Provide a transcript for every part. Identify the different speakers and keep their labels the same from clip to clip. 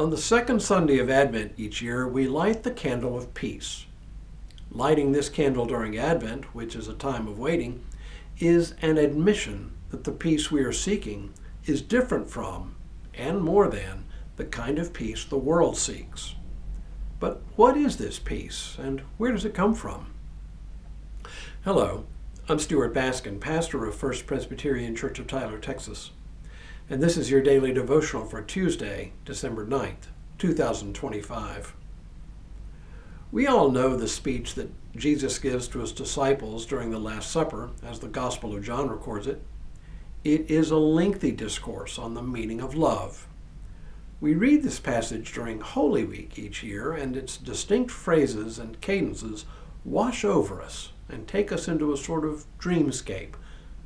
Speaker 1: On the second Sunday of Advent each year, we light the candle of peace. Lighting this candle during Advent, which is a time of waiting, is an admission that the peace we are seeking is different from, and more than, the kind of peace the world seeks. But what is this peace, and where does it come from? Hello, I'm Stuart Baskin, pastor of First Presbyterian Church of Tyler, Texas. And this is your daily devotional for Tuesday, December 9th, 2025. We all know the speech that Jesus gives to his disciples during the Last Supper, as the Gospel of John records it. It is a lengthy discourse on the meaning of love. We read this passage during Holy Week each year, and its distinct phrases and cadences wash over us and take us into a sort of dreamscape,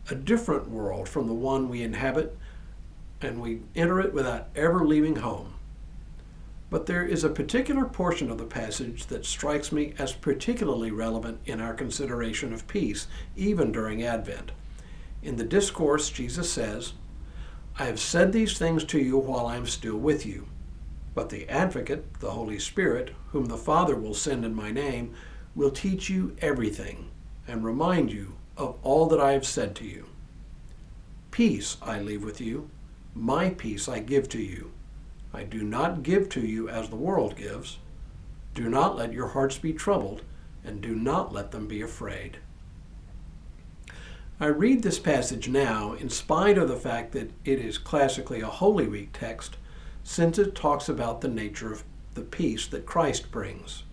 Speaker 1: a different world from the one we inhabit, and we enter it without ever leaving home. But there is a particular portion of the passage that strikes me as particularly relevant in our consideration of peace, even during Advent. In the discourse, Jesus says, "I have said these things to you while I am still with you. But the Advocate, the Holy Spirit, whom the Father will send in my name, will teach you everything and remind you of all that I have said to you. Peace I leave with you, my peace I give to you. I do not give to you as the world gives. Do not let your hearts be troubled, and do not let them be afraid." I read this passage now in spite of the fact that it is classically a Holy Week text, since it talks about the nature of the peace that Christ brings.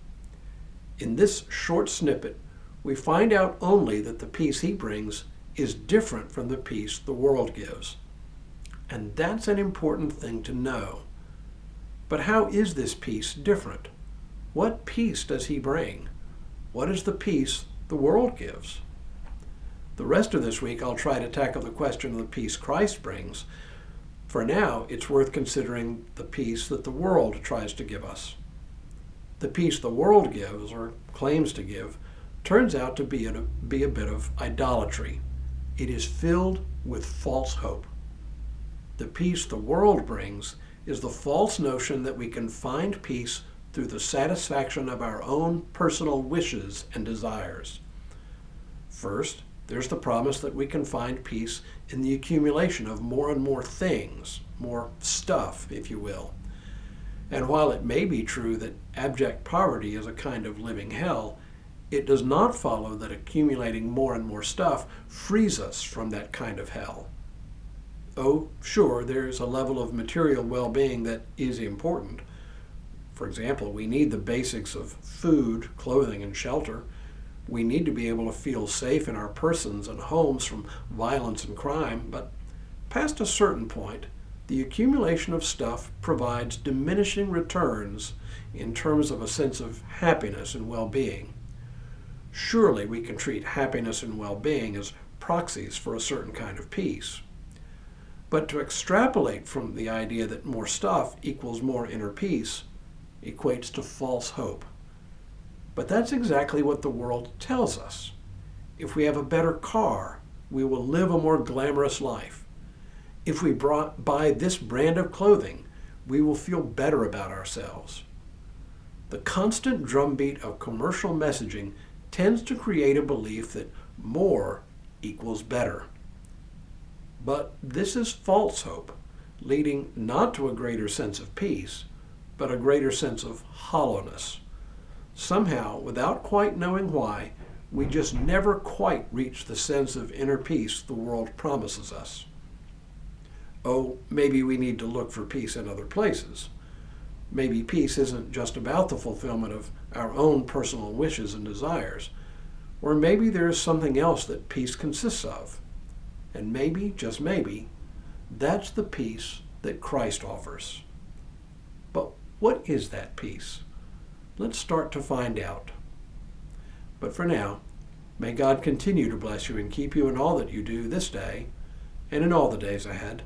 Speaker 1: In this short snippet, we find out only that the peace he brings is different from the peace the world gives. And that's an important thing to know. But how is this peace different? What peace does he bring? What is the peace the world gives? The rest of this week, I'll try to tackle the question of the peace Christ brings. For now, it's worth considering the peace that the world tries to give us. The peace the world gives, or claims to give, turns out to be a bit of idolatry. It is filled with false hope. The peace the world brings is the false notion that we can find peace through the satisfaction of our own personal wishes and desires. First, there's the promise that we can find peace in the accumulation of more and more things, more stuff, if you will. And while it may be true that abject poverty is a kind of living hell, it does not follow that accumulating more and more stuff frees us from that kind of hell. Oh, sure, there's a level of material well-being that is important. For example, we need the basics of food, clothing, and shelter. We need to be able to feel safe in our persons and homes from violence and crime, but past a certain point, the accumulation of stuff provides diminishing returns in terms of a sense of happiness and well-being. Surely we can treat happiness and well-being as proxies for a certain kind of peace. But to extrapolate from the idea that more stuff equals more inner peace equates to false hope. But that's exactly what the world tells us. If we have a better car, we will live a more glamorous life. If we buy this brand of clothing, we will feel better about ourselves. The constant drumbeat of commercial messaging tends to create a belief that more equals better. But this is false hope, leading not to a greater sense of peace, but a greater sense of hollowness. Somehow, without quite knowing why, we just never quite reach the sense of inner peace the world promises us. Oh, maybe we need to look for peace in other places. Maybe peace isn't just about the fulfillment of our own personal wishes and desires. Or maybe there is something else that peace consists of. And maybe, just maybe, that's the peace that Christ offers. But what is that peace? Let's start to find out. But for now, may God continue to bless you and keep you in all that you do this day and in all the days ahead.